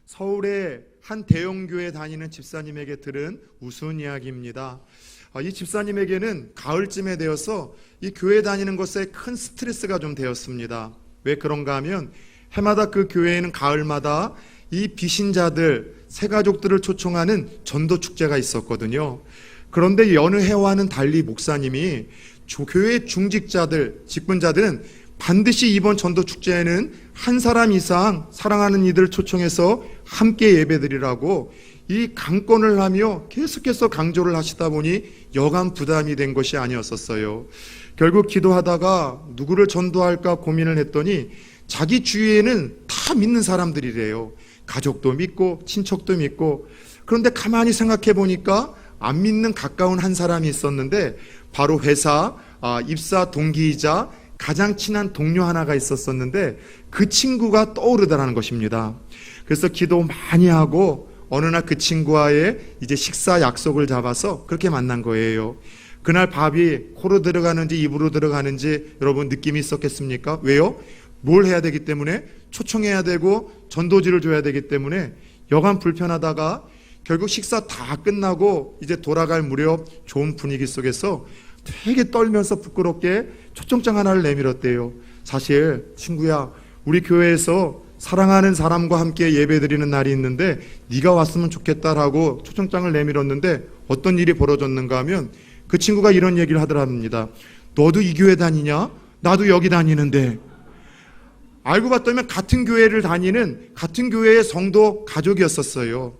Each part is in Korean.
서울의 한 대형교회 다니는 집사님에게 들은 우스운 이야기입니다. 이 집사님에게는 가을쯤에 되어서 이 교회 다니는 것에 큰 스트레스가 좀 되었습니다. 왜 그런가 하면 해마다 그 교회에는 가을마다 이 비신자들, 새가족들을 초청하는 전도 축제가 있었거든요. 그런데 여느 해와는 달리 목사님이 교회 중직자들, 직분자들은 반드시 이번 전도 축제에는 한 사람 이상 사랑하는 이들을 초청해서 함께 예배드리라고 이 강권을 하며 계속해서 강조를 하시다 보니 여간 부담이 된 것이 아니었었어요. 결국 기도하다가 누구를 전도할까 고민을 했더니 자기 주위에는 다 믿는 사람들이래요. 가족도 믿고 친척도 믿고. 그런데 가만히 생각해 보니까 안 믿는 가까운 한 사람이 있었는데 바로 회사 입사 동기이자 가장 친한 동료 하나가 있었었는데 그 친구가 떠오르더라는 것입니다. 그래서 기도 많이 하고 어느 날 그 친구와의 이제 식사 약속을 잡아서 그렇게 만난 거예요. 그날 밥이 코로 들어가는지 입으로 들어가는지 여러분 느낌이 있었겠습니까? 왜요? 뭘 해야 되기 때문에 초청해야 되고 전도지를 줘야 되기 때문에 여간 불편하다가 결국 식사 다 끝나고 이제 돌아갈 무렵 좋은 분위기 속에서 되게 떨면서 부끄럽게 초청장 하나를 내밀었대요. 사실 친구야, 우리 교회에서 사랑하는 사람과 함께 예배드리는 날이 있는데 네가 왔으면 좋겠다라고 초청장을 내밀었는데 어떤 일이 벌어졌는가 하면 그 친구가 이런 얘기를 하더랍니다. 너도 이 교회 다니냐? 나도 여기 다니는데. 알고 봤더니 같은 교회를 다니는 같은 교회의 성도 가족이었었어요.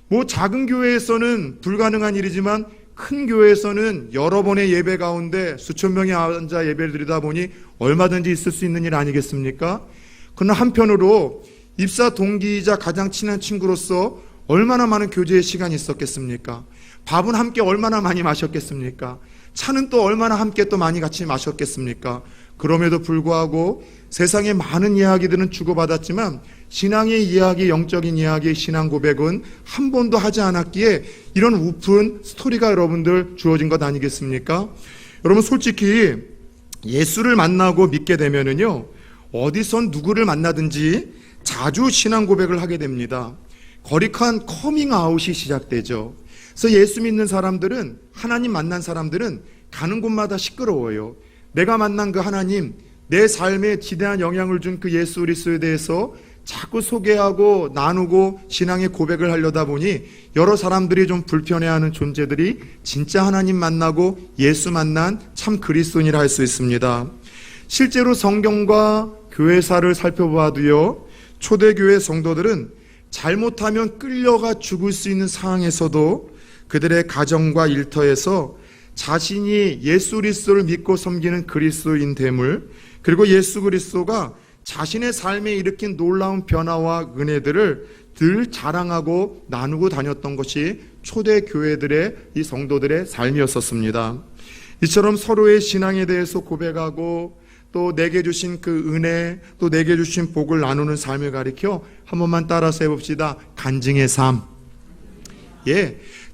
뭐 작은 교회에서는 불가능한 일이지만 큰 교회에서는 여러 번의 예배 가운데 수천 명이 앉아 예배를 드리다 보니 얼마든지 있을 수 있는 일 아니겠습니까? 그러나 한편으로 입사 동기이자 가장 친한 친구로서 얼마나 많은 교제의 시간이 있었겠습니까? 밥은 함께 얼마나 많이 마셨겠습니까? 차는 또 얼마나 함께 또 많이 같이 마셨겠습니까? 그럼에도 불구하고 세상의 많은 이야기들은 주고받았지만 신앙의 이야기, 영적인 이야기, 신앙 고백은 한 번도 하지 않았기에 이런 우픈 스토리가 여러분들 주어진 것 아니겠습니까? 여러분 솔직히 예수를 만나고 믿게 되면은요, 어디선 누구를 만나든지 자주 신앙 고백을 하게 됩니다. 거리칸 커밍아웃이 시작되죠. 그래서 예수 믿는 사람들은, 하나님 만난 사람들은 가는 곳마다 시끄러워요. 내가 만난 그 하나님, 내 삶에 지대한 영향을 준 그 예수 그리스도에 대해서 자꾸 소개하고 나누고 신앙의 고백을 하려다 보니 여러 사람들이 좀 불편해하는 존재들이 진짜 하나님 만나고 예수 만난 참 그리스도인이라 할 수 있습니다. 실제로 성경과 교회사를 살펴봐도요, 초대교회 성도들은 잘못하면 끌려가 죽을 수 있는 상황에서도 그들의 가정과 일터에서 자신이 예수 그리스도를 믿고 섬기는 그리스도인됨을, 그리고 예수 그리스도가 자신의 삶에 일으킨 놀라운 변화와 은혜들을 늘 자랑하고 나누고 다녔던 것이 초대교회들의 이 성도들의 삶이었었습니다. 이처럼 서로의 신앙에 대해서 고백하고 또 내게 주신 그 은혜, 또 내게 주신 복을 나누는 삶을 가리켜 한 번만 따라서 해봅시다. 간증의 삶.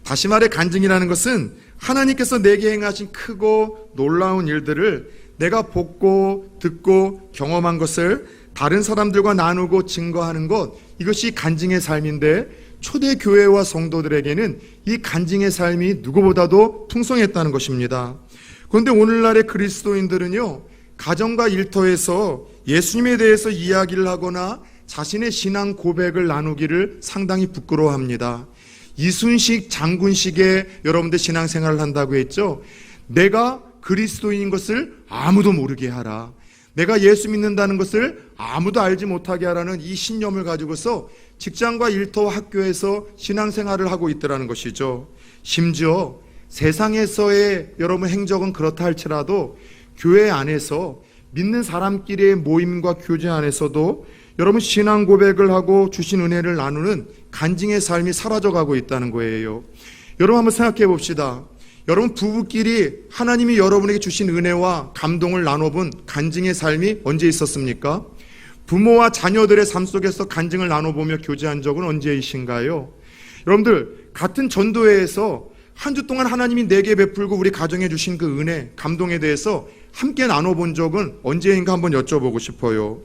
다시 말해 간증이라는 것은 하나님께서 내게 행하신 크고 놀라운 일들을 내가 보고 듣고 경험한 것을 다른 사람들과 나누고 증거하는 것, 이것이 간증의 삶인데 초대교회와 성도들에게는 이 간증의 삶이 누구보다도 풍성했다는 것입니다. 그런데 오늘날의 그리스도인들은요, 가정과 일터에서 예수님에 대해서 이야기를 하거나 자신의 신앙 고백을 나누기를 상당히 부끄러워합니다. 이순식 장군식의 여러분들 신앙생활을 한다고 했죠. 내가 그리스도인인 것을 아무도 모르게 하라. 내가 예수 믿는다는 것을 아무도 알지 못하게 하라는 이 신념을 가지고서 직장과 일터와 학교에서 신앙생활을 하고 있더라는 것이죠. 심지어 세상에서의 여러분 행적은 그렇다 할지라도 교회 안에서 믿는 사람끼리의 모임과 교제 안에서도 여러분 신앙 고백을 하고 주신 은혜를 나누는 간증의 삶이 사라져가고 있다는 거예요. 여러분 한번 생각해 봅시다. 여러분 부부끼리 하나님이 여러분에게 주신 은혜와 감동을 나눠본 간증의 삶이 언제 있었습니까? 부모와 자녀들의 삶 속에서 간증을 나눠보며 교제한 적은 언제이신가요? 여러분들 같은 전도회에서 한 주 동안 하나님이 내게 베풀고 우리 가정에 주신 그 은혜, 감동에 대해서 함께 나눠본 적은 언제인가 한번 여쭤보고 싶어요.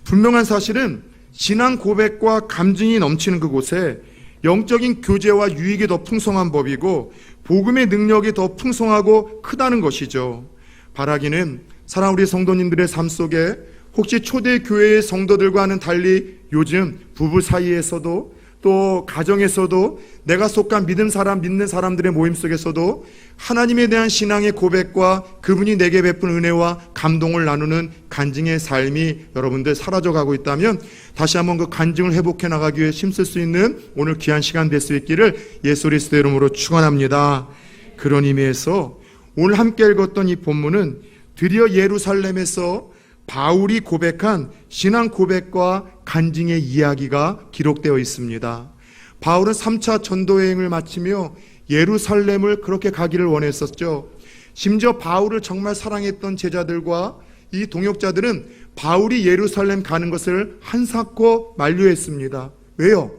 분명한 사실은 신앙 고백과 감증이 넘치는 그곳에 영적인 교제와 유익이 더 풍성한 법이고 복음의 능력이 더 풍성하고 크다는 것이죠. 바라기는 사랑하는 우리 성도님들의 삶 속에 혹시 초대교회의 성도들과는 달리 요즘 부부 사이에서도 또 가정에서도 내가 속한 믿는 사람들의 모임 속에서도 하나님에 대한 신앙의 고백과 그분이 내게 베푼 은혜와 감동을 나누는 간증의 삶이 여러분들 사라져가고 있다면 다시 한번 그 간증을 회복해 나가기 위해 힘쓸 수 있는 오늘 귀한 시간 될 수 있기를 예수 그리스도의 이름으로 축원합니다. 그런 의미에서 오늘 함께 읽었던 이 본문은 드디어 예루살렘에서 바울이 고백한 신앙 고백과 간증의 이야기가 기록되어 있습니다. 바울은 3차 전도여행을 마치며 예루살렘을 그렇게 가기를 원했었죠. 심지어 바울을 정말 사랑했던 제자들과 이 동역자들은 바울이 예루살렘 가는 것을 한사코 만류했습니다. 왜요?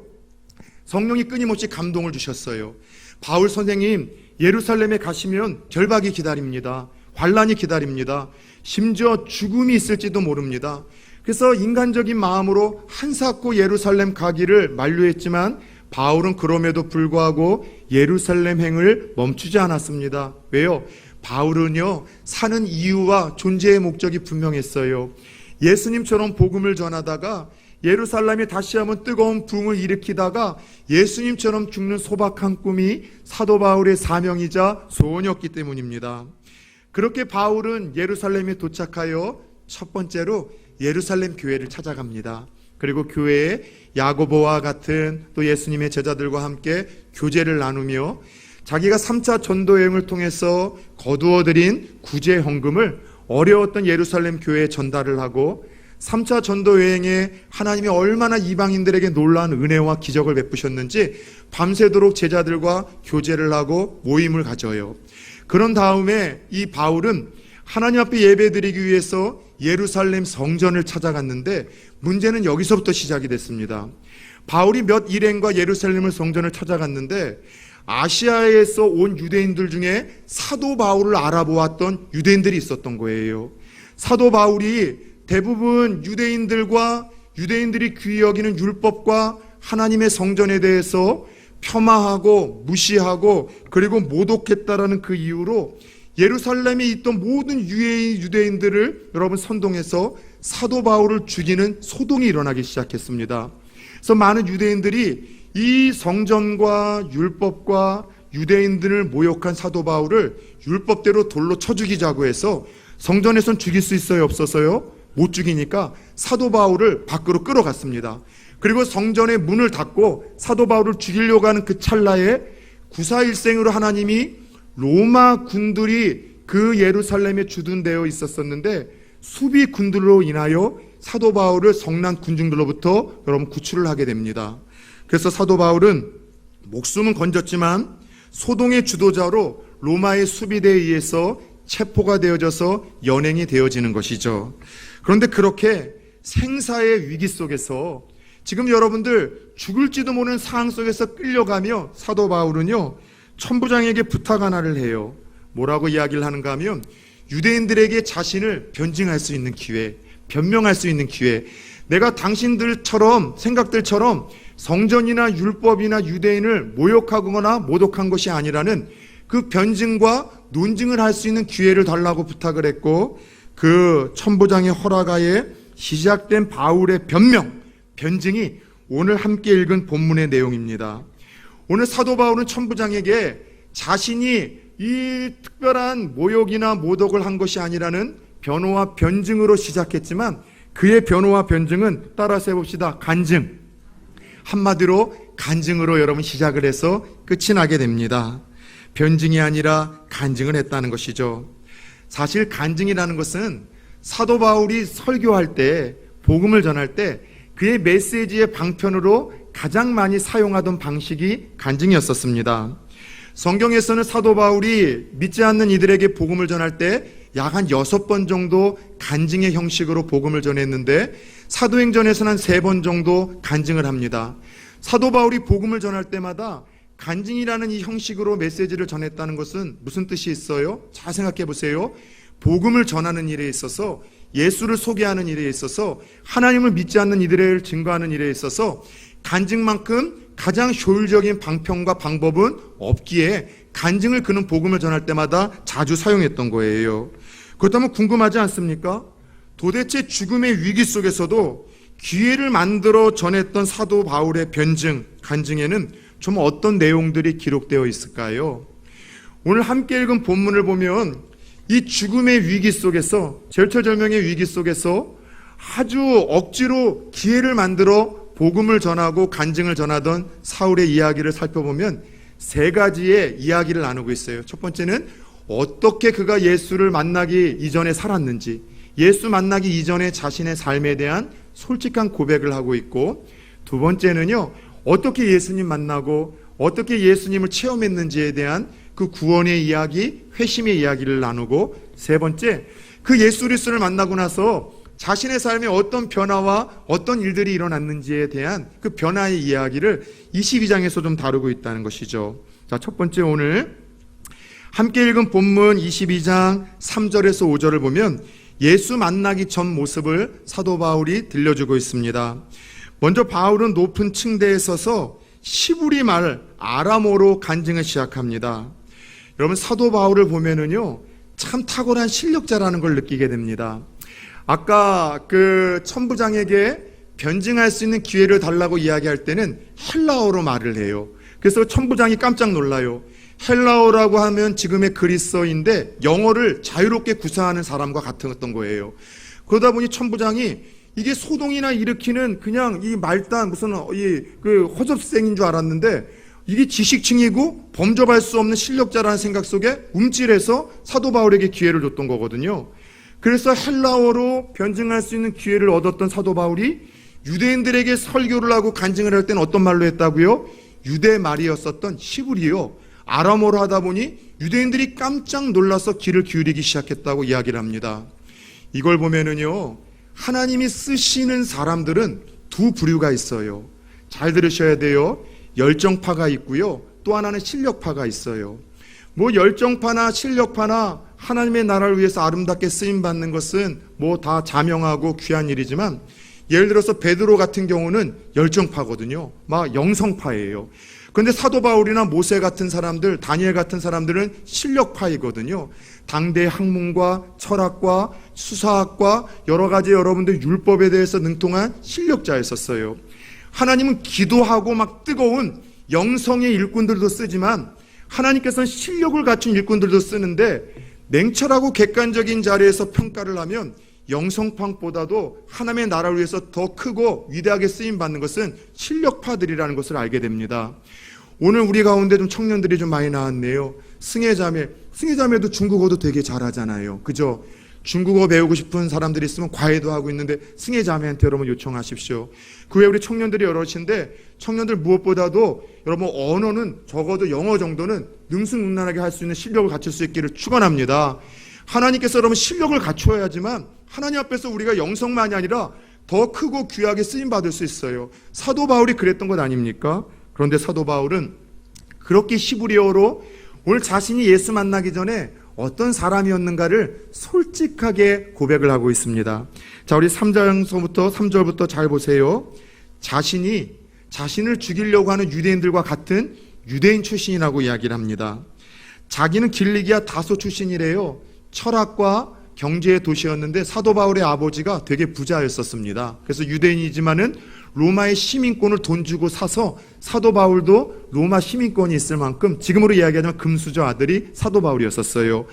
성령이 끊임없이 감동을 주셨어요. 바울 선생님, 예루살렘에 가시면 결박이 기다립니다. 환란이 기다립니다. 심지어 죽음이 있을지도 모릅니다. 그래서 인간적인 마음으로 한사코 예루살렘 가기를 만류했지만 바울은 그럼에도 불구하고 예루살렘 행을 멈추지 않았습니다. 왜요? 바울은요, 사는 이유와 존재의 목적이 분명했어요. 예수님처럼 복음을 전하다가 예루살렘에 다시 한번 뜨거운 붕을 일으키다가 예수님처럼 죽는 소박한 꿈이 사도 바울의 사명이자 소원이었기 때문입니다. 그렇게 바울은 예루살렘에 도착하여 첫 번째로 예루살렘 교회를 찾아갑니다. 그리고 교회에 야고보와 같은 또 예수님의 제자들과 함께 교제를 나누며 자기가 3차 전도여행을 통해서 거두어들인 구제 헌금을 어려웠던 예루살렘 교회에 전달을 하고 3차 전도여행에 하나님이 얼마나 이방인들에게 놀라운 은혜와 기적을 베푸셨는지 밤새도록 제자들과 교제를 하고 모임을 가져요. 그런 다음에 이 바울은 하나님 앞에 예배드리기 위해서 예루살렘 성전을 찾아갔는데 문제는 여기서부터 시작이 됐습니다. 바울이 몇 일행과 예루살렘 성전을 찾아갔는데 아시아에서 온 유대인들 중에 사도 바울을 알아보았던 유대인들이 있었던 거예요. 사도 바울이 대부분 유대인들이 귀히 여기는 율법과 하나님의 성전에 대해서 폄하하고 무시하고 그리고 모독했다라는 그 이유로 예루살렘에 있던 모든 유대인들을 여러분 선동해서 사도 바울을 죽이는 소동이 일어나기 시작했습니다. 그래서 많은 유대인들이 이 성전과 율법과 유대인들을 모욕한 사도 바울을 율법대로 돌로 쳐 죽이자고 해서 성전에선 죽일 수 있어요, 없어서요? 못 죽이니까 사도 바울을 밖으로 끌어갔습니다. 그리고 성전의 문을 닫고 사도 바울을 죽이려고 하는 그 찰나에 구사일생으로 하나님이 로마 군들이 그 예루살렘에 주둔되어 있었었는데 수비 군들로 인하여 사도 바울을 성난 군중들로부터 여러분 구출을 하게 됩니다. 그래서 사도 바울은 목숨은 건졌지만 소동의 주도자로 로마의 수비대에 의해서 체포가 되어져서 연행이 되어지는 것이죠. 그런데 그렇게 생사의 위기 속에서 지금 여러분들 죽을지도 모르는 상황 속에서 끌려가며 사도 바울은요, 천부장에게 부탁 하나를 해요. 뭐라고 이야기를 하는가 하면 유대인들에게 자신을 변증할 수 있는 기회, 변명할 수 있는 기회, 내가 당신들처럼 생각들처럼 성전이나 율법이나 유대인을 모욕하거나 모독한 것이 아니라는 그 변증과 논증을 할 수 있는 기회를 달라고 부탁을 했고 그 천부장의 허락하에 시작된 바울의 변증이 오늘 함께 읽은 본문의 내용입니다. 오늘 사도 바울은 천부장에게 자신이 이 특별한 모욕이나 모독을 한 것이 아니라는 변호와 변증으로 시작했지만 그의 변호와 변증은 따라서 해봅시다. 간증. 한마디로 간증으로 여러분 시작을 해서 끝이 나게 됩니다. 변증이 아니라 간증을 했다는 것이죠. 사실 간증이라는 것은 사도 바울이 설교할 때, 복음을 전할 때 그의 메시지의 방편으로 가장 많이 사용하던 방식이 간증이었었습니다. 성경에서는 사도 바울이 믿지 않는 이들에게 복음을 전할 때 약 한 6번 정도 간증의 형식으로 복음을 전했는데 사도행전에서는 한 3번 정도 간증을 합니다. 사도 바울이 복음을 전할 때마다 간증이라는 이 형식으로 메시지를 전했다는 것은 무슨 뜻이 있어요? 잘 생각해 보세요. 복음을 전하는 일에 있어서 예수를 소개하는 일에 있어서, 하나님을 믿지 않는 이들을 증거하는 일에 있어서 간증만큼 가장 효율적인 방편과 방법은 없기에 간증을 그는 복음을 전할 때마다 자주 사용했던 거예요. 그렇다면 궁금하지 않습니까? 도대체 죽음의 위기 속에서도 기회를 만들어 전했던 사도 바울의 변증, 간증에는 좀 어떤 내용들이 기록되어 있을까요? 오늘 함께 읽은 본문을 보면 이 죽음의 위기 속에서, 절체절명의 위기 속에서 아주 억지로 기회를 만들어 복음을 전하고 간증을 전하던 사울의 이야기를 살펴보면 세 가지의 이야기를 나누고 있어요. 첫 번째는 어떻게 그가 예수를 만나기 이전에 살았는지, 예수 만나기 이전에 자신의 삶에 대한 솔직한 고백을 하고 있고, 두 번째는요, 어떻게 예수님 만나고 어떻게 예수님을 체험했는지에 대한 그 구원의 이야기, 회심의 이야기를 나누고, 세 번째, 그 예수 그리스도를 만나고 나서 자신의 삶에 어떤 변화와 어떤 일들이 일어났는지에 대한 그 변화의 이야기를 22장에서 좀 다루고 있다는 것이죠. 자, 첫 번째, 오늘 함께 읽은 본문 22장 3절에서 5절을 보면 예수 만나기 전 모습을 사도 바울이 들려주고 있습니다. 먼저 바울은 높은 층대에 서서 시브리 말 아람어로 간증을 시작합니다. 여러분, 사도 바울을 보면은요, 참 탁월한 실력자라는 걸 느끼게 됩니다. 아까 그 천부장에게 변증할 수 있는 기회를 달라고 이야기할 때는 헬라어로 말을 해요. 그래서 천부장이 깜짝 놀라요. 헬라어라고 하면 지금의 그리스어인데 영어를 자유롭게 구사하는 사람과 같았던 거예요. 그러다 보니 천부장이 이게 소동이나 일으키는 그냥 이 말단 무슨 그 허접생인 줄 알았는데 이게 지식층이고 범접할 수 없는 실력자라는 생각 속에 움찔해서 사도 바울에게 기회를 줬던 거거든요. 그래서 헬라어로 변증할 수 있는 기회를 얻었던 사도 바울이 유대인들에게 설교를 하고 간증을 할 때는 어떤 말로 했다고요? 유대 말이었었던 시브리요, 아람어로 하다 보니 유대인들이 깜짝 놀라서 귀를 기울이기 시작했다고 이야기를 합니다. 이걸 보면은요, 하나님이 쓰시는 사람들은 두 부류가 있어요. 잘 들으셔야 돼요. 열정파가 있고요, 또 하나는 실력파가 있어요. 뭐 열정파나 실력파나 하나님의 나라를 위해서 아름답게 쓰임받는 것은 뭐 다 자명하고 귀한 일이지만, 예를 들어서 베드로 같은 경우는 열정파거든요. 막 영성파예요. 그런데 사도 바울이나 모세 같은 사람들, 다니엘 같은 사람들은 실력파이거든요. 당대 학문과 철학과 수사학과 여러 가지 여러분들 율법에 대해서 능통한 실력자였었어요. 하나님은 기도하고 막 뜨거운 영성의 일꾼들도 쓰지만 하나님께서는 실력을 갖춘 일꾼들도 쓰는데, 냉철하고 객관적인 자리에서 평가를 하면 영성파보다도 하나님의 나라를 위해서 더 크고 위대하게 쓰임받는 것은 실력파들이라는 것을 알게 됩니다. 오늘 우리 가운데 좀 청년들이 좀 많이 나왔네요. 승혜자매도 중국어도 되게 잘하잖아요. 그죠? 중국어 배우고 싶은 사람들이 있으면 과외도 하고 있는데 승혜자매한테 여러분 요청하십시오. 그 외에 우리 청년들이 여럿인데, 청년들 무엇보다도 여러분 언어는 적어도 영어 정도는 능수능란하게 할 수 있는 실력을 갖출 수 있기를 축원합니다. 하나님께서 여러분 실력을 갖추어야지만 하나님 앞에서 우리가 영성만이 아니라 더 크고 귀하게 쓰임받을 수 있어요. 사도 바울이 그랬던 것 아닙니까? 그런데 사도 바울은 그렇게 시브리어로 오늘 자신이 예수 만나기 전에 어떤 사람이었는가를 솔직하게 고백을 하고 있습니다. 자, 우리 3장서부터 3절부터 잘 보세요. 자신을 죽이려고 하는 유대인들과 같은 유대인 출신이라고 이야기를 합니다. 자기는 길리기아 다소 출신이래요. 철학과 경제의 도시였는데 사도 바울의 아버지가 되게 부자였었습니다. 그래서 유대인이지만은 로마의 시민권을 돈 주고 사서 사도 바울도 로마 시민권이 있을 만큼 지금으로 이야기하자면 금수저 아들이 사도 바울이었었어요.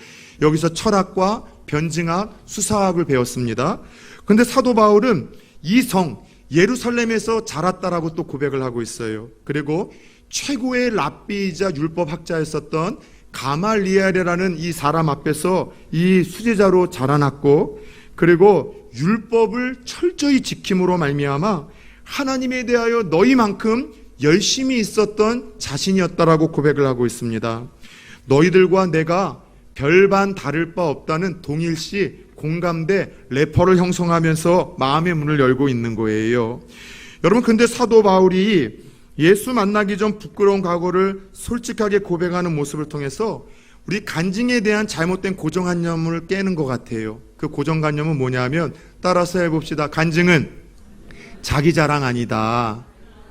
여기서 철학과 변증학, 수사학을 배웠습니다. 그런데 사도 바울은 이 성 예루살렘에서 자랐다라고 또 고백을 하고 있어요. 그리고 최고의 랍비이자 율법학자였었던 가말리엘이라는 이 사람 앞에서 이 수제자로 자라났고, 그리고 율법을 철저히 지킴으로 말미암아 하나님에 대하여 너희만큼 열심히 있었던 자신이었다라고 고백을 하고 있습니다. 너희들과 내가 별반 다를 바 없다는 동일시 공감대 래퍼를 형성하면서 마음의 문을 열고 있는 거예요. 여러분, 근데 사도 바울이 예수 만나기 전 부끄러운 과거를 솔직하게 고백하는 모습을 통해서 우리 간증에 대한 잘못된 고정관념을 깨는 것 같아요. 그 고정관념은 뭐냐면 따라서 해봅시다. 간증은 자기 자랑 아니다.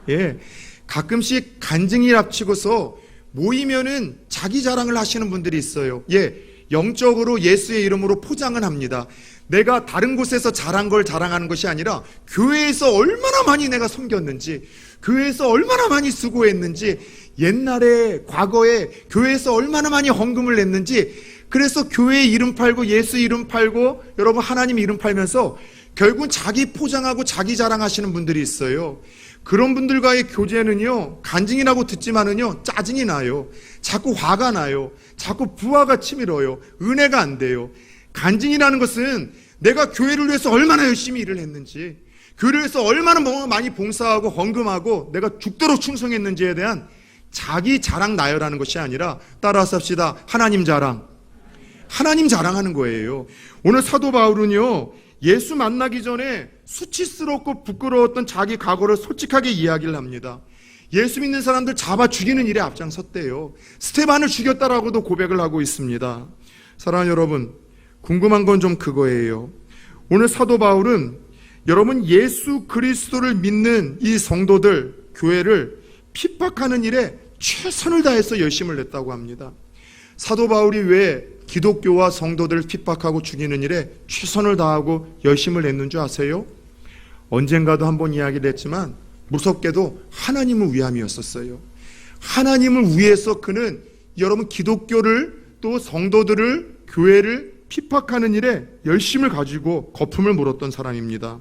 예, 가끔씩 간증이 합치고서 모이면은 자기 자랑을 하시는 분들이 있어요. 예, 영적으로 예수의 이름으로 포장은 합니다. 내가 다른 곳에서 잘한 걸 자랑하는 것이 아니라 교회에서 얼마나 많이 내가 섬겼는지, 교회에서 얼마나 많이 수고했는지, 옛날에 과거에 교회에서 얼마나 많이 헌금을 냈는지, 그래서 교회 이름 팔고 예수 이름 팔고 여러분 하나님 이름 팔면서 결국은 자기 포장하고 자기 자랑하시는 분들이 있어요. 그런 분들과의 교제는요, 간증이라고 듣지만은요, 짜증이 나요. 자꾸 화가 나요. 자꾸 부하가 치밀어요. 은혜가 안 돼요. 간증이라는 것은 내가 교회를 위해서 얼마나 열심히 일을 했는지, 교회를 위해서 얼마나 많이 봉사하고 헌금하고 내가 죽도록 충성했는지에 대한 자기 자랑 나열하는 것이 아니라, 따라서 합시다. 하나님 자랑. 하나님 자랑하는 거예요. 오늘 사도 바울은요, 예수 만나기 전에 수치스럽고 부끄러웠던 자기 과거를 솔직하게 이야기를 합니다. 예수 믿는 사람들 잡아 죽이는 일에 앞장섰대요. 스테반을 죽였다라고도 고백을 하고 있습니다. 사랑하는 여러분, 궁금한 건 좀 그거예요. 오늘 사도 바울은 여러분 예수 그리스도를 믿는 이 성도들, 교회를 핍박하는 일에 최선을 다해서 열심을 냈다고 합니다. 사도 바울이 왜 기독교와 성도들을 핍박하고 죽이는 일에 최선을 다하고 열심을 냈는 줄 아세요? 언젠가도 한번 이야기를 했지만 무섭게도 하나님을 위함이었었어요. 하나님을 위해서 그는 여러분 기독교를 또 성도들을 교회를 핍박하는 일에 열심을 가지고 거품을 물었던 사람입니다.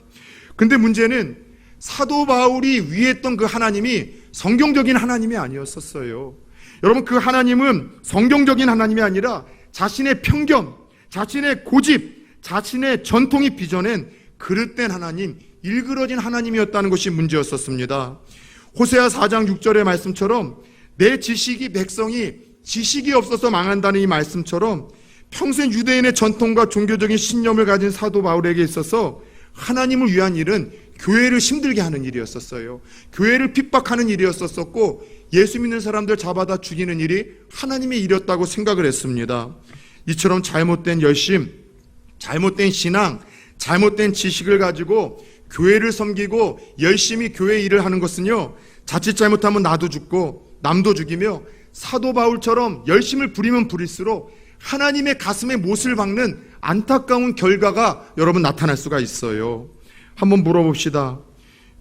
근데 문제는 사도 바울이 위했던 그 하나님이 성경적인 하나님이 아니었었어요. 여러분 그 하나님은 성경적인 하나님이 아니라 자신의 편견, 자신의 고집, 자신의 전통이 빚어낸 그릇된 하나님, 일그러진 하나님이었다는 것이 문제였었습니다. 호세아 4장 6절의 말씀처럼 내 지식이 백성이 지식이 없어서 망한다는 이 말씀처럼 평생 유대인의 전통과 종교적인 신념을 가진 사도 바울에게 있어서 하나님을 위한 일은 교회를 힘들게 하는 일이었었어요. 교회를 핍박하는 일이었었고 예수 믿는 사람들 잡아다 죽이는 일이 하나님의 일이었다고 생각을 했습니다. 이처럼 잘못된 열심, 잘못된 신앙, 잘못된 지식을 가지고 교회를 섬기고 열심히 교회 일을 하는 것은요, 자칫 잘못하면 나도 죽고 남도 죽이며 사도 바울처럼 열심을 부리면 부릴수록 하나님의 가슴에 못을 박는 안타까운 결과가 여러분 나타날 수가 있어요. 한번 물어봅시다.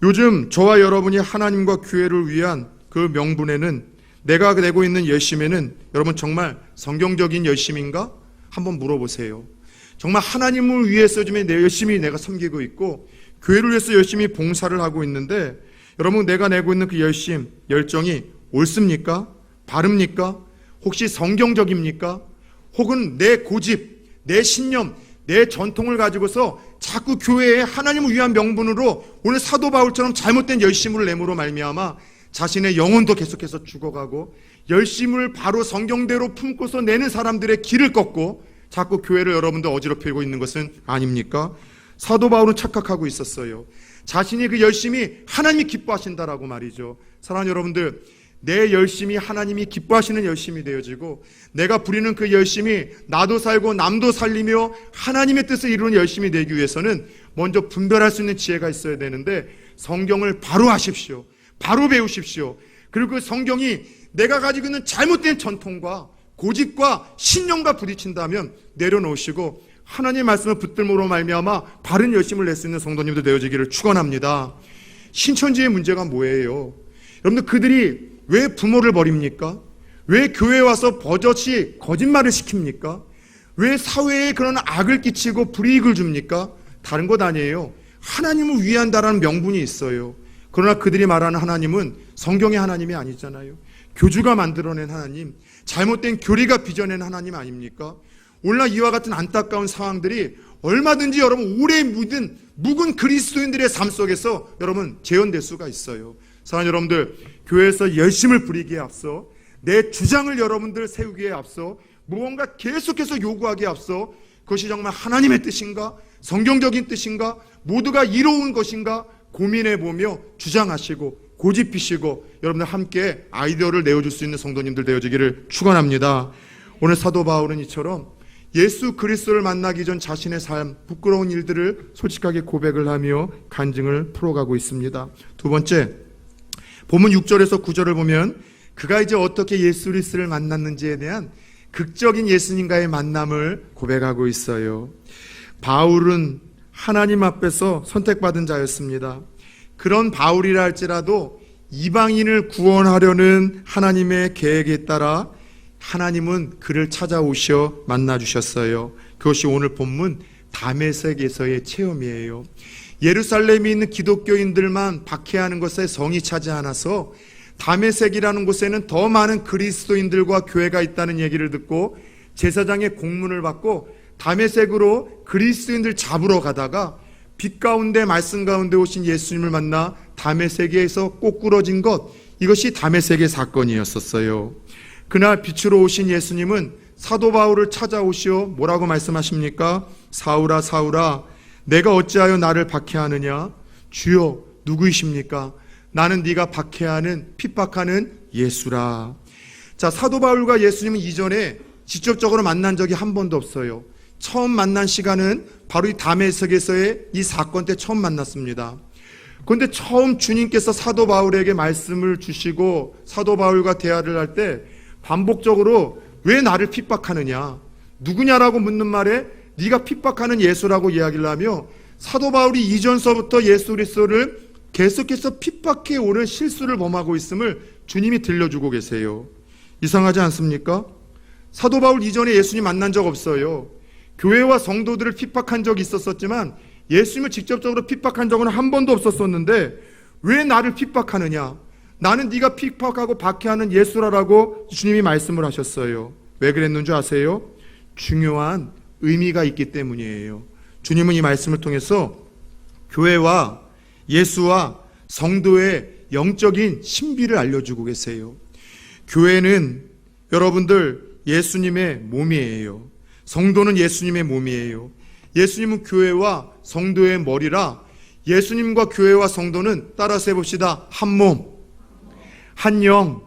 요즘 저와 여러분이 하나님과 교회를 위한 그 명분에는, 내가 내고 있는 열심에는 여러분 정말 성경적인 열심인가? 한번 물어보세요. 정말 하나님을 위해서 좀 열심히 내가 섬기고 있고 교회를 위해서 열심히 봉사를 하고 있는데 여러분 내가 내고 있는 그 열심, 열정이 옳습니까? 바릅니까? 혹시 성경적입니까? 혹은 내 고집, 내 신념, 내 전통을 가지고서 자꾸 교회에 하나님을 위한 명분으로 오늘 사도 바울처럼 잘못된 열심을 내므로 말미암아 자신의 영혼도 계속해서 죽어가고 열심을 바로 성경대로 품고서 내는 사람들의 길을 꺾고 자꾸 교회를 여러분들 어지럽히고 있는 것은 아닙니까? 사도 바울은 착각하고 있었어요. 자신이 그 열심이 하나님이 기뻐하신다라고 말이죠. 사랑하는 여러분들, 내 열심이 하나님이 기뻐하시는 열심이 되어지고 내가 부리는 그 열심이 나도 살고 남도 살리며 하나님의 뜻을 이루는 열심이 되기 위해서는 먼저 분별할 수 있는 지혜가 있어야 되는데 성경을 바로 하십시오. 바로 배우십시오. 그리고 그 성경이 내가 가지고 있는 잘못된 전통과 고집과 신념과 부딪힌다면 내려놓으시고 하나님의 말씀을 붙들므로 말미암아 바른 열심을 낼 수 있는 성도님들 되어지기를 축원합니다. 신천지의 문제가 뭐예요? 여러분들 그들이 왜 부모를 버립니까? 왜 교회에 와서 버젓이 거짓말을 시킵니까? 왜 사회에 그런 악을 끼치고 불이익을 줍니까? 다른 것 아니에요. 하나님을 위한다라는 명분이 있어요. 그러나 그들이 말하는 하나님은 성경의 하나님이 아니잖아요. 교주가 만들어낸 하나님, 잘못된 교리가 빚어낸 하나님 아닙니까? 오늘날 이와 같은 안타까운 상황들이 얼마든지 여러분 오래 묵은 그리스도인들의 삶 속에서 여러분 재현될 수가 있어요. 사랑하는 여러분들, 교회에서 열심을 부리기에 앞서 내 주장을 여러분들 세우기에 앞서 무언가 계속해서 요구하기에 앞서 그것이 정말 하나님의 뜻인가? 성경적인 뜻인가? 모두가 이로운 것인가? 고민해보며 주장하시고 고집피시고 여러분들 함께 아이디어를 내어줄 수 있는 성도님들 되어지기를 축원합니다. 오늘 사도 바울은 이처럼 예수 그리스도를 만나기 전 자신의 삶, 부끄러운 일들을 솔직하게 고백을 하며 간증을 풀어가고 있습니다. 두 번째, 본문 6절에서 9절을 보면 그가 이제 어떻게 예수 그리스도를 만났는지에 대한 극적인 예수님과의 만남을 고백하고 있어요. 바울은 하나님 앞에서 선택받은 자였습니다. 그런 바울이라 할지라도 이방인을 구원하려는 하나님의 계획에 따라 하나님은 그를 찾아오셔 만나주셨어요. 그것이 오늘 본문 다메섹에서의 체험이에요. 예루살렘에 있는 기독교인들만 박해하는 것에 성이 차지 않아서 다메섹이라는 곳에는 더 많은 그리스도인들과 교회가 있다는 얘기를 듣고 제사장의 공문을 받고 다메섹으로 그리스도인들 잡으러 가다가 빛 가운데 말씀 가운데 오신 예수님을 만나 다메섹에서 꼬꾸러진 것, 이것이 다메섹의 사건이었었어요. 그날 빛으로 오신 예수님은 사도 바울을 찾아오시어 뭐라고 말씀하십니까? 사울아 사울아 내가 어찌하여 나를 박해하느냐? 주여 누구이십니까? 나는 네가 박해하는 핍박하는 예수라. 자, 사도 바울과 예수님은 이전에 직접적으로 만난 적이 한 번도 없어요. 처음 만난 시간은 바로 이 다메섹에서의 이 사건 때 처음 만났습니다. 그런데 처음 주님께서 사도 바울에게 말씀을 주시고 사도 바울과 대화를 할 때 반복적으로 왜 나를 핍박하느냐, 누구냐라고 묻는 말에 네가 핍박하는 예수라고 이야기를 하며 사도 바울이 이전서부터 예수 그리스도를 계속해서 핍박해 오는 실수를 범하고 있음을 주님이 들려주고 계세요. 이상하지 않습니까? 사도 바울 이전에 예수님 만난 적 없어요. 교회와 성도들을 핍박한 적이 있었지만 예수님을 직접적으로 핍박한 적은 한 번도 없었는데 왜 나를 핍박하느냐? 나는 네가 핍박하고 박해하는 예수라라고 주님이 말씀을 하셨어요. 왜 그랬는 줄 아세요? 중요한 의미가 있기 때문이에요. 주님은 이 말씀을 통해서 교회와 예수와 성도의 영적인 신비를 알려주고 계세요. 교회는 여러분들 예수님의 몸이에요. 성도는 예수님의 몸이에요. 예수님은 교회와 성도의 머리라 예수님과 교회와 성도는 따라서 해봅시다. 한 몸, 한 영.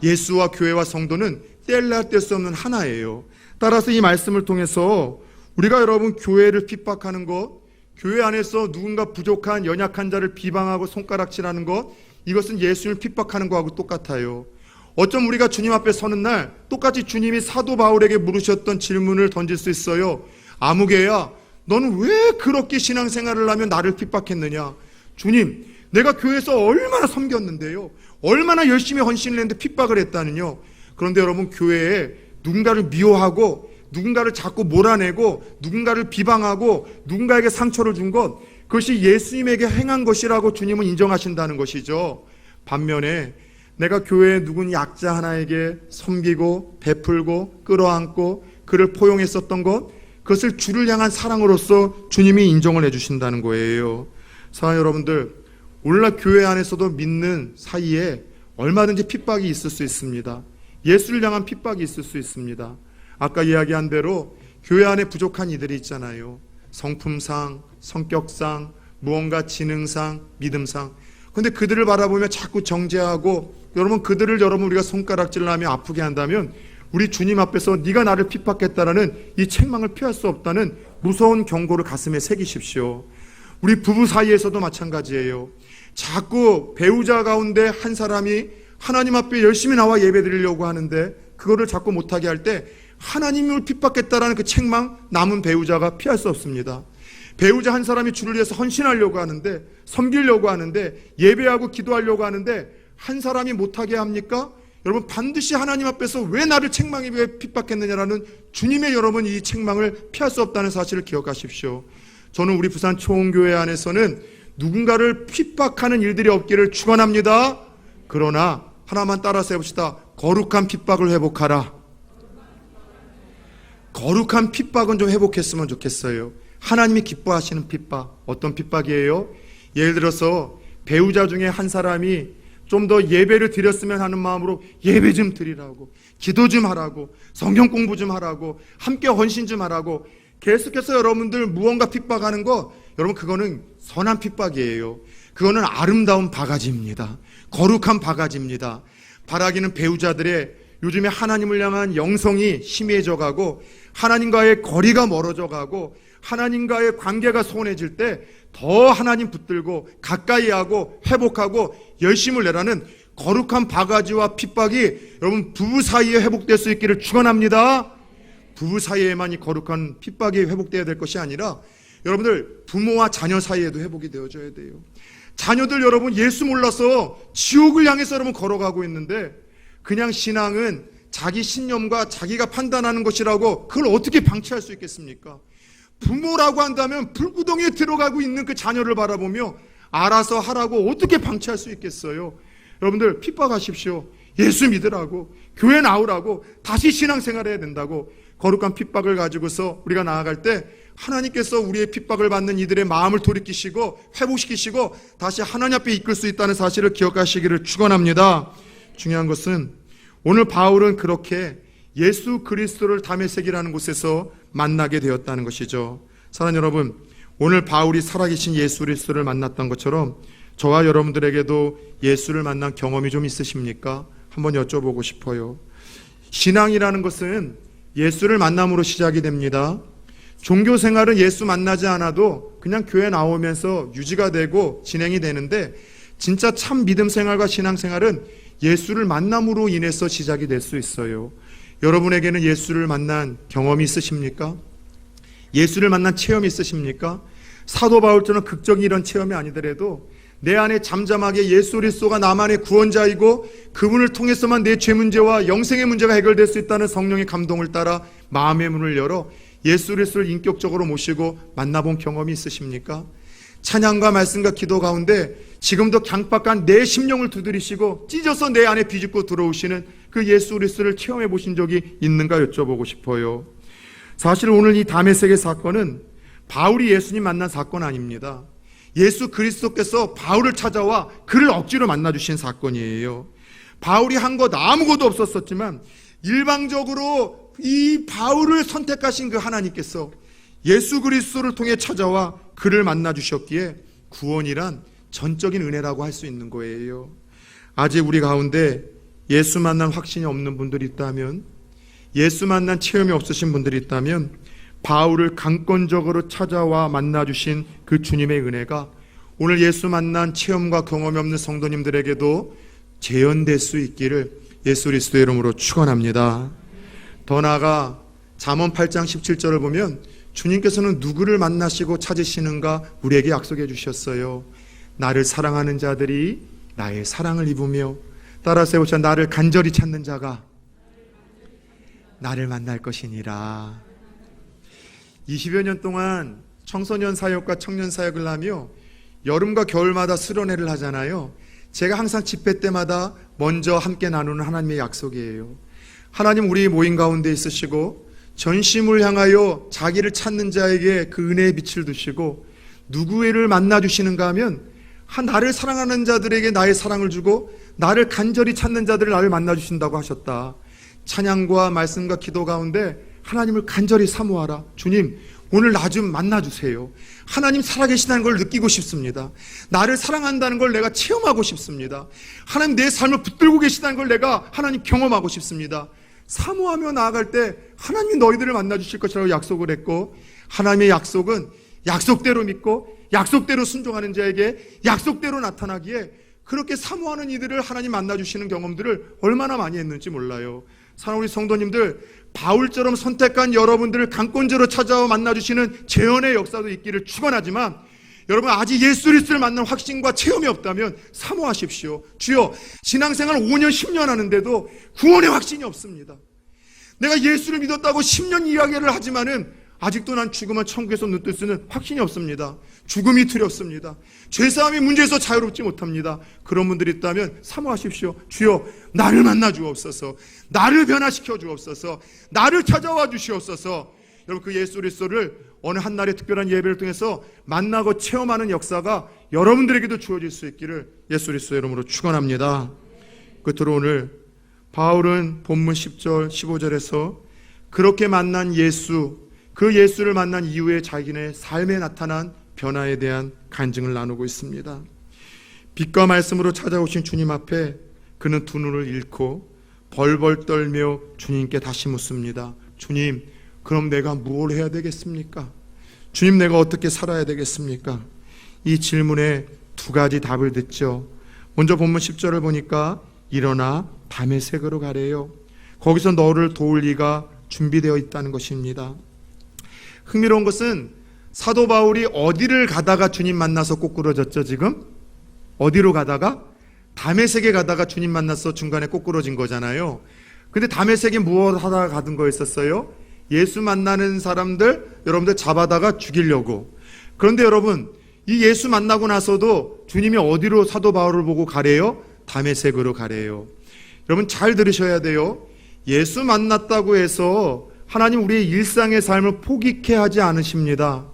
예수와 교회와 성도는 뗄래야 뗄 수 없는 하나예요. 따라서 이 말씀을 통해서 우리가 여러분 교회를 핍박하는 것, 교회 안에서 누군가 부족한 연약한 자를 비방하고 손가락질하는 것, 이것은 예수님을 핍박하는 것하고 똑같아요. 어쩜 우리가 주님 앞에 서는 날 똑같이 주님이 사도 바울에게 물으셨던 질문을 던질 수 있어요. 아무개야, 너는 왜 그렇게 신앙생활을 하며 나를 핍박했느냐? 주님, 내가 교회에서 얼마나 섬겼는데요, 얼마나 열심히 헌신을 했는데 핍박을 했다는요. 그런데 여러분, 교회에 누군가를 미워하고 누군가를 자꾸 몰아내고 누군가를 비방하고 누군가에게 상처를 준 것, 그것이 예수님에게 행한 것이라고 주님은 인정하신다는 것이죠. 반면에 내가 교회에 누군 약자 하나에게 섬기고 베풀고 끌어안고 그를 포용했었던 것, 그것을 주를 향한 사랑으로서 주님이 인정을 해주신다는 거예요. 사랑하는 여러분들, 오늘날 교회 안에서도 믿는 사이에 얼마든지 핍박이 있을 수 있습니다. 예수를 향한 핍박이 있을 수 있습니다. 아까 이야기한 대로 교회 안에 부족한 이들이 있잖아요. 성품상, 성격상, 무언가 지능상, 믿음상. 그런데 그들을 바라보며 자꾸 정죄하고 여러분, 그들을 우리가 손가락질을 하며 아프게 한다면 우리 주님 앞에서 네가 나를 핍박했다라는 이 책망을 피할 수 없다는 무서운 경고를 가슴에 새기십시오. 우리 부부 사이에서도 마찬가지예요. 자꾸 배우자 가운데 한 사람이 하나님 앞에 열심히 나와 예배드리려고 하는데 그거를 자꾸 못하게 할 때 하나님을 핍박했다라는 그 책망, 남은 배우자가 피할 수 없습니다. 배우자 한 사람이 주를 위해서 헌신하려고 하는데, 섬기려고 하는데, 예배하고 기도하려고 하는데 한 사람이 못하게 합니까? 여러분, 반드시 하나님 앞에서 왜 나를 책망해 왜 핍박했느냐라는 주님의 여러분 이 책망을 피할 수 없다는 사실을 기억하십시오. 저는 우리 부산 초원교회 안에서는 누군가를 핍박하는 일들이 없기를 축원합니다. 그러나 하나만 따라서 해봅시다. 거룩한 핍박을 회복하라. 거룩한 핍박은 좀 회복했으면 좋겠어요. 하나님이 기뻐하시는 핍박. 어떤 핍박이에요? 예를 들어서 배우자 중에 한 사람이 좀 더 예배를 드렸으면 하는 마음으로 예배 좀 드리라고, 기도 좀 하라고, 성경 공부 좀 하라고, 함께 헌신 좀 하라고 계속해서 여러분들 무언가 핍박하는 거, 여러분 그거는 선한 핍박이에요. 그거는 아름다운 바가지입니다. 거룩한 바가지입니다. 바라기는 배우자들의 요즘에 하나님을 향한 영성이 희미해져 가고 하나님과의 거리가 멀어져 가고 하나님과의 관계가 소원해질 때 더 하나님 붙들고 가까이 하고 회복하고 열심을 내라는 거룩한 바가지와 핍박이 여러분 부부 사이에 회복될 수 있기를 축원합니다. 부부 사이에만 이 거룩한 핍박이 회복되어야 될 것이 아니라 여러분들 부모와 자녀 사이에도 회복이 되어져야 돼요. 자녀들 여러분 예수 몰라서 지옥을 향해서 여러분 걸어가고 있는데 그냥 신앙은 자기 신념과 자기가 판단하는 것이라고 그걸 어떻게 방치할 수 있겠습니까? 부모라고 한다면 불구덩이에 들어가고 있는 그 자녀를 바라보며 알아서 하라고 어떻게 방치할 수 있겠어요? 여러분들 핍박하십시오. 예수 믿으라고, 교회 나오라고, 다시 신앙생활 해야 된다고. 거룩한 핍박을 가지고서 우리가 나아갈 때 하나님께서 우리의 핍박을 받는 이들의 마음을 돌이키시고 회복시키시고 다시 하나님 앞에 이끌 수 있다는 사실을 기억하시기를 축원합니다. 중요한 것은 오늘 바울은 그렇게 예수 그리스도를 다메섹이라는 곳에서 만나게 되었다는 것이죠. 사랑하는 여러분, 오늘 바울이 살아계신 예수 그리스도를 만났던 것처럼 저와 여러분들에게도 예수를 만난 경험이 좀 있으십니까? 한번 여쭤보고 싶어요. 신앙이라는 것은 예수를 만남으로 시작이 됩니다. 종교 생활은 예수 만나지 않아도 그냥 교회 나오면서 유지가 되고 진행이 되는데 진짜 참 믿음 생활과 신앙 생활은 예수를 만남으로 인해서 시작이 될 수 있어요. 여러분에게는 예수를 만난 경험이 있으십니까? 예수를 만난 체험이 있으십니까? 사도 바울처럼 극적인 이런 체험이 아니더라도 내 안에 잠잠하게 예수 그리스도가 나만의 구원자이고 그분을 통해서만 내 죄 문제와 영생의 문제가 해결될 수 있다는 성령의 감동을 따라 마음의 문을 열어 예수 그리스도를 인격적으로 모시고 만나본 경험이 있으십니까? 찬양과 말씀과 기도 가운데 지금도 강박한 내 심령을 두드리시고 찢어서 내 안에 비집고 들어오시는 그 예수 그리스도를 체험해 보신 적이 있는가 여쭤보고 싶어요. 사실 오늘 이 다메섹의 사건은 바울이 예수님 만난 사건 아닙니다. 예수 그리스도께서 바울을 찾아와 그를 억지로 만나주신 사건이에요. 바울이 한 것 아무것도 없었지만 일방적으로 이 바울을 선택하신 그 하나님께서 예수 그리스도를 통해 찾아와 그를 만나주셨기에 구원이란 전적인 은혜라고 할 수 있는 거예요. 아직 우리 가운데 예수 만난 확신이 없는 분들이 있다면, 예수 만난 체험이 없으신 분들이 있다면 바울을 강권적으로 찾아와 만나주신 그 주님의 은혜가 오늘 예수 만난 체험과 경험이 없는 성도님들에게도 재현될 수 있기를 예수 그리스도의 이름으로 축원합니다. 더 나아가 잠언 8장 17절을 보면 주님께서는 누구를 만나시고 찾으시는가 우리에게 약속해 주셨어요. 나를 사랑하는 자들이 나의 사랑을 입으며, 따라서 해보자, 나를 간절히 찾는 자가 나를 만날 것이니라. 20여 년 동안 청소년 사역과 청년 사역을 하며 여름과 겨울마다 수련회를 하잖아요. 제가 항상 집회 때마다 먼저 함께 나누는 하나님의 약속이에요. 하나님 우리 모임 가운데 있으시고 전심을 향하여 자기를 찾는 자에게 그 은혜의 빛을 두시고 누구를 만나주시는가 하면 나를 사랑하는 자들에게 나의 사랑을 주고 나를 간절히 찾는 자들을 나를 만나주신다고 하셨다. 찬양과 말씀과 기도 가운데 하나님을 간절히 사모하라. 주님 오늘 나 좀 만나주세요. 하나님 살아계시다는 걸 느끼고 싶습니다. 나를 사랑한다는 걸 내가 체험하고 싶습니다. 하나님 내 삶을 붙들고 계시다는 걸 내가 하나님 경험하고 싶습니다. 사모하며 나아갈 때 하나님이 너희들을 만나주실 것이라고 약속을 했고, 하나님의 약속은 약속대로 믿고 약속대로 순종하는 자에게 약속대로 나타나기에 그렇게 사모하는 이들을 하나님 만나주시는 경험들을 얼마나 많이 했는지 몰라요. 사랑하는 우리 성도님들, 바울처럼 선택한 여러분들을 강권적으로 찾아와 만나주시는 재현의 역사도 있기를 축원하지만 여러분 아직 예수 그리스도를 만난 확신과 체험이 없다면 사모하십시오. 주여, 신앙생활 5년 10년 하는데도 구원의 확신이 없습니다. 내가 예수를 믿었다고 10년 이야기를 하지만은 아직도 난 죽으면 천국에서 눈 뜰 수는 확신이 없습니다. 죽음이 두렵습니다. 죄사함의 문제에서 자유롭지 못합니다. 그런 분들이 있다면 사모하십시오. 주여, 나를 만나 주옵소서. 나를 변화시켜 주옵소서. 나를 찾아와 주시옵소서. 여러분 그 예수 그리스도를 어느 한날의 특별한 예배를 통해서 만나고 체험하는 역사가 여러분들에게도 주어질 수 있기를 예수 그리스도의 이름으로 축원합니다. 끝으로 오늘 바울은 본문 10절 15절에서 그렇게 만난 예수, 그 예수를 만난 이후에 자기네 삶에 나타난 변화에 대한 간증을 나누고 있습니다. 빛과 말씀으로 찾아오신 주님 앞에 그는 두 눈을 잃고 벌벌 떨며 주님께 다시 묻습니다. 주님, 그럼 내가 뭘 해야 되겠습니까? 주님, 내가 어떻게 살아야 되겠습니까? 이 질문에 두 가지 답을 듣죠. 먼저 본문 10절을 보니까 일어나 다메섹으로 가래요. 거기서 너를 도울 이가 준비되어 있다는 것입니다. 흥미로운 것은 사도 바울이 어디를 가다가 주님 만나서 꼬꾸러졌죠? 지금 어디로 가다가? 다메섹에 가다가 주님 만나서 중간에 꼬꾸러진 거잖아요. 근데 다메섹에 무엇 하다가 가던 거였었어요? 예수 만나는 사람들 여러분들 잡아다가 죽이려고. 그런데 여러분, 이 예수 만나고 나서도 주님이 어디로 사도 바울을 보고 가래요? 다메섹으로 가래요. 여러분 잘 들으셔야 돼요. 예수 만났다고 해서 하나님 우리의 일상의 삶을 포기케 하지 않으십니다.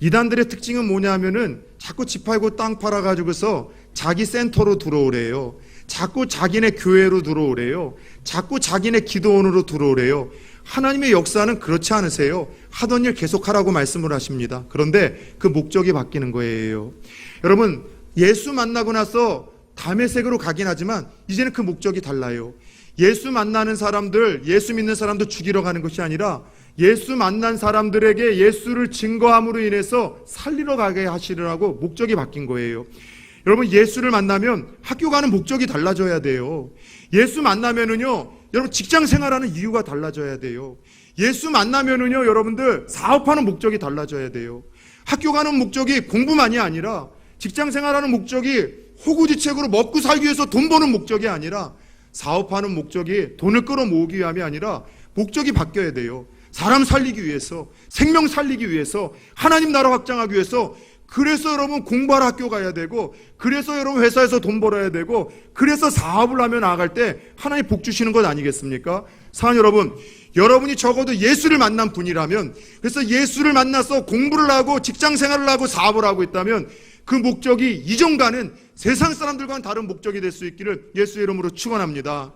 이단들의 특징은 뭐냐면은 자꾸 집 팔고 땅 팔아가지고서 자기 센터로 들어오래요. 자꾸 자기네 교회로 들어오래요. 자꾸 자기네 기도원으로 들어오래요. 하나님의 역사는 그렇지 않으세요. 하던 일 계속하라고 말씀을 하십니다. 그런데 그 목적이 바뀌는 거예요. 여러분, 예수 만나고 나서 다메섹으로 가긴 하지만 이제는 그 목적이 달라요. 예수 만나는 사람들, 예수 믿는 사람들 죽이러 가는 것이 아니라 예수 만난 사람들에게 예수를 증거함으로 인해서 살리러 가게 하시려고 목적이 바뀐 거예요. 여러분, 예수를 만나면 학교 가는 목적이 달라져야 돼요. 예수 만나면은요, 여러분 직장 생활하는 이유가 달라져야 돼요. 예수 만나면은요, 여러분들 사업하는 목적이 달라져야 돼요. 학교 가는 목적이 공부만이 아니라 직장 생활하는 목적이 호구지책으로 먹고 살기 위해서 돈 버는 목적이 아니라 사업하는 목적이 돈을 끌어모으기 위함이 아니라 목적이 바뀌어야 돼요. 사람 살리기 위해서, 생명 살리기 위해서, 하나님 나라 확장하기 위해서. 그래서 여러분 공부할 학교 가야 되고, 그래서 여러분 회사에서 돈 벌어야 되고, 그래서 사업을 하며 나아갈 때 하나님 복 주시는 것 아니겠습니까? 사랑 여러분, 여러분이 적어도 예수를 만난 분이라면, 그래서 예수를 만나서 공부를 하고 직장 생활을 하고 사업을 하고 있다면 그 목적이 이전과는 세상 사람들과는 다른 목적이 될 수 있기를 예수의 이름으로 축원합니다.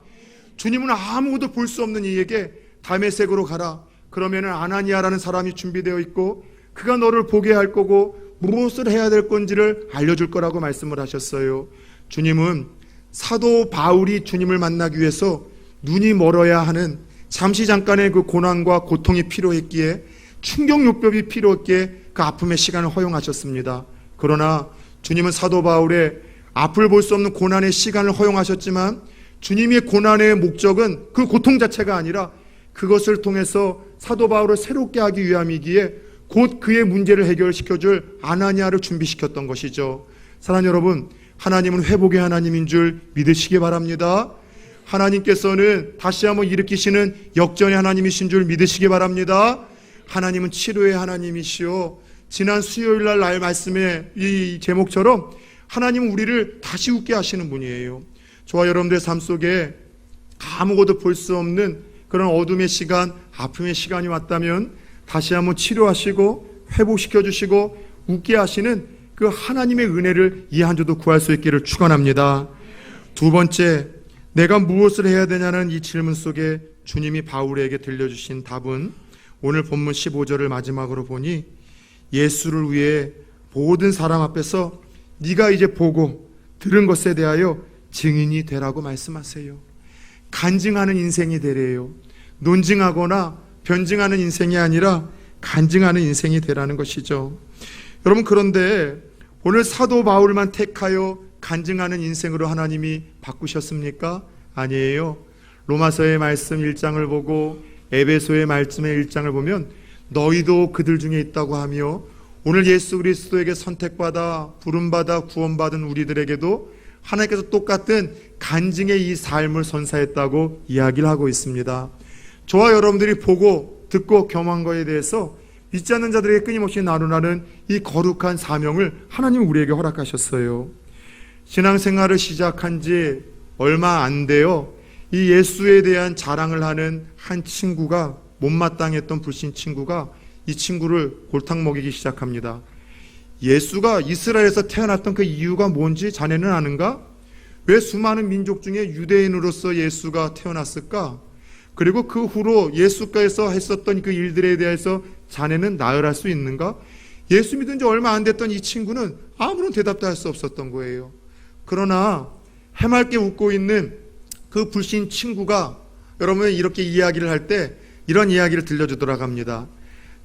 주님은 아무것도 볼 수 없는 이에게 다메섹으로 가라. 그러면은 아나니아라는 사람이 준비되어 있고 그가 너를 보게 할 거고 무엇을 해야 될 건지를 알려줄 거라고 말씀을 하셨어요. 주님은 사도 바울이 주님을 만나기 위해서 눈이 멀어야 하는 잠시 잠깐의 그 고난과 고통이 필요했기에, 충격요법이 필요했기에 그 아픔의 시간을 허용하셨습니다. 그러나 주님은 사도 바울의 앞을 볼 수 없는 고난의 시간을 허용하셨지만 주님의 고난의 목적은 그 고통 자체가 아니라 그것을 통해서 사도 바울을 새롭게 하기 위함이기에 곧 그의 문제를 해결시켜줄 아나니아를 준비시켰던 것이죠. 사랑하는 여러분, 하나님은 회복의 하나님인 줄 믿으시기 바랍니다. 하나님께서는 다시 한번 일으키시는 역전의 하나님이신 줄 믿으시기 바랍니다. 하나님은 치료의 하나님이시오. 지난 수요일 날 말씀의 이 제목처럼 하나님은 우리를 다시 웃게 하시는 분이에요. 저와 여러분들의 삶 속에 아무것도 볼 수 없는 그런 어둠의 시간, 아픔의 시간이 왔다면 다시 한번 치료하시고 회복시켜 주시고 웃게 하시는 그 하나님의 은혜를 이 한 주도 구할 수 있기를 축원합니다. 두 번째, 내가 무엇을 해야 되냐는 이 질문 속에 주님이 바울에게 들려주신 답은 오늘 본문 15절을 마지막으로 보니 예수를 위해 모든 사람 앞에서 네가 이제 보고 들은 것에 대하여 증인이 되라고 말씀하세요. 간증하는 인생이 되래요. 논증하거나 변증하는 인생이 아니라 간증하는 인생이 되라는 것이죠. 여러분, 그런데 오늘 사도 바울만 택하여 간증하는 인생으로 하나님이 바꾸셨습니까? 아니에요. 로마서의 말씀 1장을 보고 에베소의 말씀의 1장을 보면 너희도 그들 중에 있다고 하며 오늘 예수 그리스도에게 선택받아 부름받아 구원받은 우리들에게도 하나님께서 똑같은 간증의 이 삶을 선사했다고 이야기를 하고 있습니다. 저와 여러분들이 보고 듣고 경험한 것에 대해서 믿지 않는 자들에게 끊임없이 나누라는 이 거룩한 사명을 하나님이 우리에게 허락하셨어요. 신앙생활을 시작한 지 얼마 안 돼요. 이 예수에 대한 자랑을 하는 한 친구가, 못마땅했던 불신 친구가 이 친구를 골탕 먹이기 시작합니다. 예수가 이스라엘에서 태어났던 그 이유가 뭔지 자네는 아는가? 왜 수많은 민족 중에 유대인으로서 예수가 태어났을까? 그리고 그 후로 예수께서 했었던 그 일들에 대해서 자네는 나열할 수 있는가? 예수 믿은 지 얼마 안 됐던 이 친구는 아무런 대답도 할 수 없었던 거예요. 그러나 해맑게 웃고 있는 그 불신 친구가 여러분 이렇게 이야기를 할 때 이런 이야기를 들려주더라고 합니다.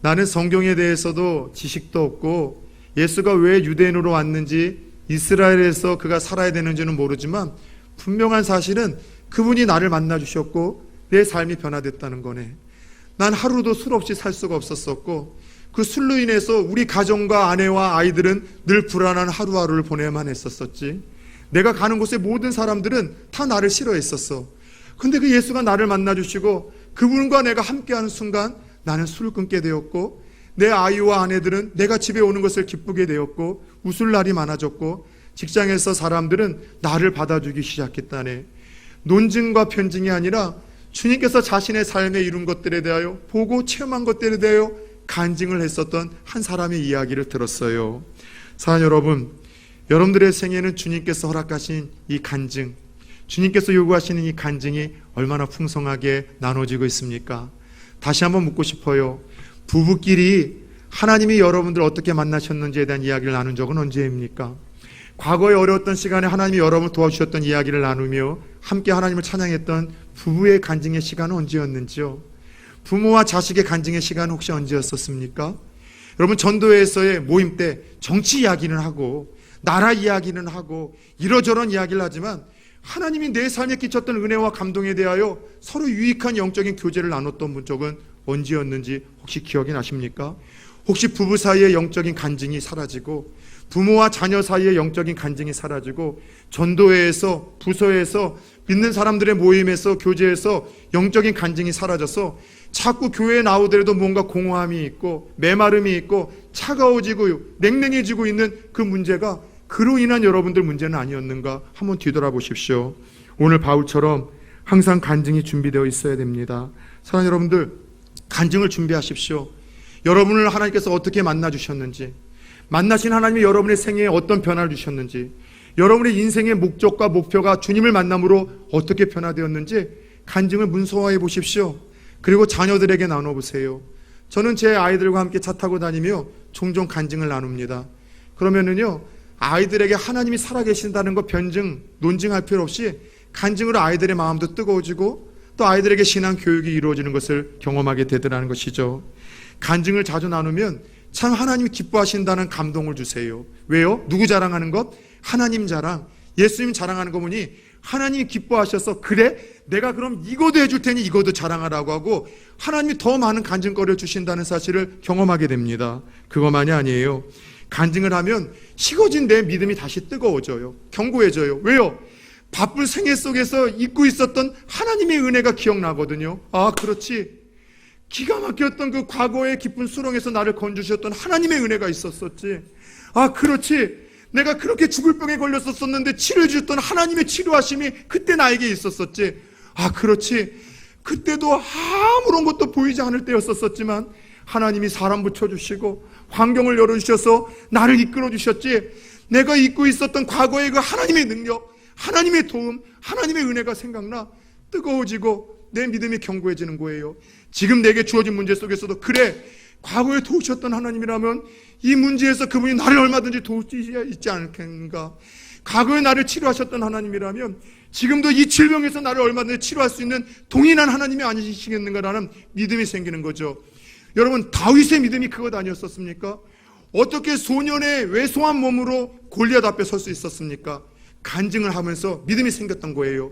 나는 성경에 대해서도 지식도 없고 예수가 왜 유대인으로 왔는지 이스라엘에서 그가 살아야 되는지는 모르지만 분명한 사실은 그분이 나를 만나 주셨고 내 삶이 변화됐다는 거네. 난 하루도 술 없이 살 수가 없었었고 그 술로 인해서 우리 가정과 아내와 아이들은 늘 불안한 하루하루를 보내야만 했었었지. 내가 가는 곳의 모든 사람들은 다 나를 싫어했었어. 근데 그 예수가 나를 만나 주시고 그분과 내가 함께하는 순간 나는 술을 끊게 되었고 내 아이와 아내들은 내가 집에 오는 것을 기쁘게 되었고 웃을 날이 많아졌고 직장에서 사람들은 나를 받아주기 시작했다네. 논증과 편증이 아니라 주님께서 자신의 삶에 이룬 것들에 대하여 보고 체험한 것들에 대하여 간증을 했었던 한 사람의 이야기를 들었어요. 사랑하는 여러분, 여러분들의 생애는 주님께서 허락하신 이 간증, 주님께서 요구하시는 이 간증이 얼마나 풍성하게 나눠지고 있습니까? 다시 한번 묻고 싶어요. 부부끼리 하나님이 여러분들 어떻게 만나셨는지에 대한 이야기를 나눈 적은 언제입니까? 과거에 어려웠던 시간에 하나님이 여러분을 도와주셨던 이야기를 나누며 함께 하나님을 찬양했던 부부의 간증의 시간은 언제였는지요? 부모와 자식의 간증의 시간은 혹시 언제였었습니까? 여러분, 전도회에서의 모임 때 정치 이야기는 하고 나라 이야기는 하고 이러저런 이야기를 하지만 하나님이 내 삶에 끼쳤던 은혜와 감동에 대하여 서로 유익한 영적인 교제를 나눴던 적은 언제였는지 혹시 기억이 나십니까? 혹시 부부 사이의 영적인 간증이 사라지고 부모와 자녀 사이의 영적인 간증이 사라지고 전도회에서 부서에서 믿는 사람들의 모임에서 교제에서 영적인 간증이 사라져서 자꾸 교회에 나오더라도 뭔가 공허함이 있고 메마름이 있고 차가워지고 냉랭해지고 있는 그 문제가 그로 인한 여러분들 문제는 아니었는가 한번 뒤돌아보십시오. 오늘 바울처럼 항상 간증이 준비되어 있어야 됩니다. 사랑하는 여러분들, 간증을 준비하십시오. 여러분을 하나님께서 어떻게 만나주셨는지, 만나신 하나님이 여러분의 생애에 어떤 변화를 주셨는지, 여러분의 인생의 목적과 목표가 주님을 만남으로 어떻게 변화되었는지 간증을 문서화해 보십시오. 그리고 자녀들에게 나눠보세요. 저는 제 아이들과 함께 차 타고 다니며 종종 간증을 나눕니다. 그러면은요, 아이들에게 하나님이 살아계신다는 거 변증, 논증할 필요 없이 간증으로 아이들의 마음도 뜨거워지고 또 아이들에게 신앙 교육이 이루어지는 것을 경험하게 되더라는 것이죠. 간증을 자주 나누면 참 하나님이 기뻐하신다는 감동을 주세요. 왜요? 누구 자랑하는 것? 하나님 자랑. 예수님 자랑하는 거 보니 하나님이 기뻐하셔서 그래? 내가 그럼 이거도 해줄 테니 이거도 자랑하라고 하고 하나님이 더 많은 간증거리를 주신다는 사실을 경험하게 됩니다. 그것만이 아니에요. 간증을 하면 식어진 내 믿음이 다시 뜨거워져요. 견고해져요. 왜요? 바쁜 생애 속에서 잊고 있었던 하나님의 은혜가 기억나거든요. 아, 그렇지. 기가 막혔던 그 과거의 깊은 수렁에서 나를 건주셨던 하나님의 은혜가 있었었지. 아, 그렇지. 내가 그렇게 죽을 병에 걸렸었는데 치료해 주셨던 하나님의 치료하심이 그때 나에게 있었었지. 아, 그렇지. 그때도 아무런 것도 보이지 않을 때였었지만 하나님이 사람 붙여주시고 환경을 열어주셔서 나를 이끌어주셨지. 내가 잊고 있었던 과거의 그 하나님의 능력, 하나님의 도움, 하나님의 은혜가 생각나 뜨거워지고 내 믿음이 견고해지는 거예요. 지금 내게 주어진 문제 속에서도 그래, 과거에 도우셨던 하나님이라면 이 문제에서 그분이 나를 얼마든지 도울 수 있지 않겠는가. 과거에 나를 치료하셨던 하나님이라면 지금도 이 질병에서 나를 얼마든지 치료할 수 있는 동일한 하나님이 아니시겠는가라는 믿음이 생기는 거죠. 여러분, 다윗의 믿음이 그것 아니었었습니까? 어떻게 소년의 왜소한 몸으로 골리앗 앞에 설 수 있었습니까? 간증을 하면서 믿음이 생겼던 거예요.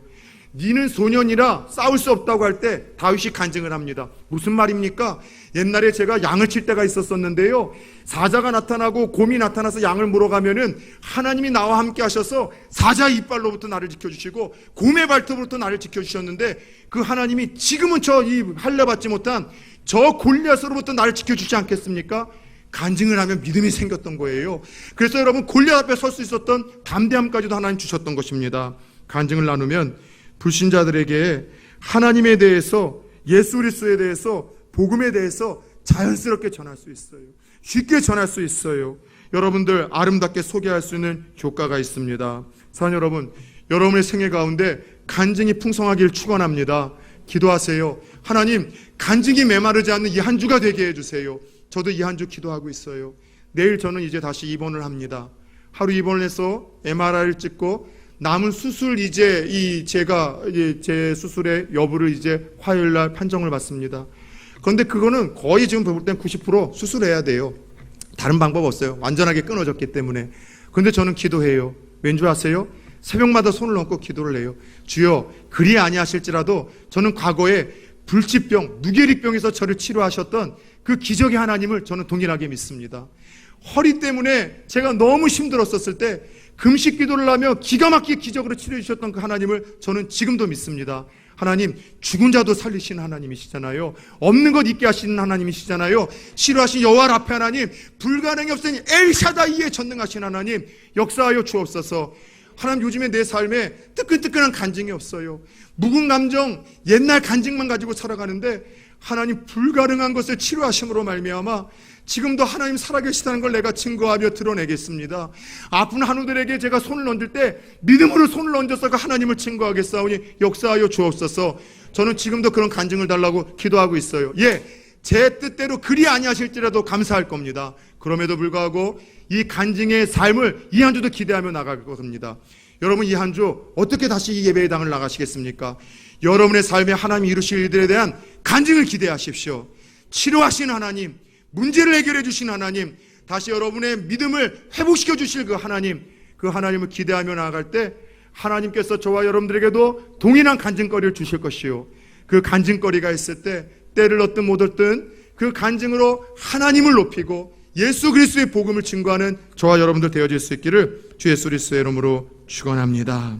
니는 소년이라 싸울 수 없다고 할 때 다윗이 간증을 합니다. 무슨 말입니까? 옛날에 제가 양을 칠 때가 있었었는데요, 사자가 나타나고 곰이 나타나서 양을 물어가면은 하나님이 나와 함께 하셔서 사자의 이빨로부터 나를 지켜주시고 곰의 발톱으로부터 나를 지켜주셨는데 그 하나님이 지금은 저 이 할례받지 못한 저 골리앗으로부터 나를 지켜주지 않겠습니까? 간증을 하면 믿음이 생겼던 거예요. 그래서 여러분, 골리앗 앞에 설 수 있었던 담대함까지도 하나님 주셨던 것입니다. 간증을 나누면 불신자들에게 하나님에 대해서, 예수 그리스도에 대해서, 복음에 대해서 자연스럽게 전할 수 있어요. 쉽게 전할 수 있어요. 여러분들 아름답게 소개할 수 있는 효과가 있습니다. 사랑하는 여러분, 여러분의 생애 가운데 간증이 풍성하기를 축원합니다. 기도하세요. 하나님, 간증이 메마르지 않는 이 한 주가 되게 해주세요. 저도 이 한 주 기도하고 있어요. 내일 저는 이제 다시 입원을 합니다. 하루 입원을 해서 MRI를 찍고 남은 수술 제가 제 수술의 여부를 이제 화요일 날 판정을 받습니다. 그런데 그거는 거의 지금 볼 땐 90% 수술해야 돼요. 다른 방법 없어요. 완전하게 끊어졌기 때문에. 그런데 저는 기도해요. 왠 줄 아세요? 새벽마다 손을 얹고 기도를 해요. 주여, 그리 아니하실지라도 저는 과거에 불치병, 누게리병에서 저를 치료하셨던 그 기적의 하나님을 저는 동일하게 믿습니다. 허리 때문에 제가 너무 힘들었었을 때 금식 기도를 하며 기가 막히게 기적으로 치료해 주셨던 그 하나님을 저는 지금도 믿습니다. 하나님, 죽은 자도 살리시는 하나님이시잖아요. 없는 것 있게 하시는 하나님이시잖아요. 치료하신 여호와 라파 하나님, 불가능이 없으니 엘샤다이에 전능하신 하나님, 역사하여 주옵소서. 하나님, 요즘에 내 삶에 뜨끈뜨끈한 간증이 없어요. 묵은 감정, 옛날 간증만 가지고 살아가는데 하나님, 불가능한 것을 치료하심으로 말미암아 지금도 하나님 살아계시다는 걸 내가 증거하며 드러내겠습니다. 아픈 한우들에게 제가 손을 얹을 때 믿음으로 손을 얹어서 그 하나님을 증거하겠사오니 역사하여 주옵소서. 저는 지금도 그런 간증을 달라고 기도하고 있어요. 예, 제 뜻대로 그리 아니하실지라도 감사할 겁니다. 그럼에도 불구하고 이 간증의 삶을 이 한 주도 기대하며 나갈 겁니다. 여러분, 이 한 주 어떻게 다시 이 예배의 당을 나가시겠습니까? 여러분의 삶에 하나님이 이루실 일들에 대한 간증을 기대하십시오. 치료하신 하나님, 문제를 해결해 주신 하나님, 다시 여러분의 믿음을 회복시켜 주실 그 하나님을 기대하며 나아갈 때 하나님께서 저와 여러분들에게도 동일한 간증거리를 주실 것이요, 그 간증거리가 있을 때 때를 얻든 못 얻든 그 간증으로 하나님을 높이고 예수 그리스도의 복음을 증거하는 저와 여러분들 되어질 수 있기를 주 예수 그리스도의 이름으로 축원합니다.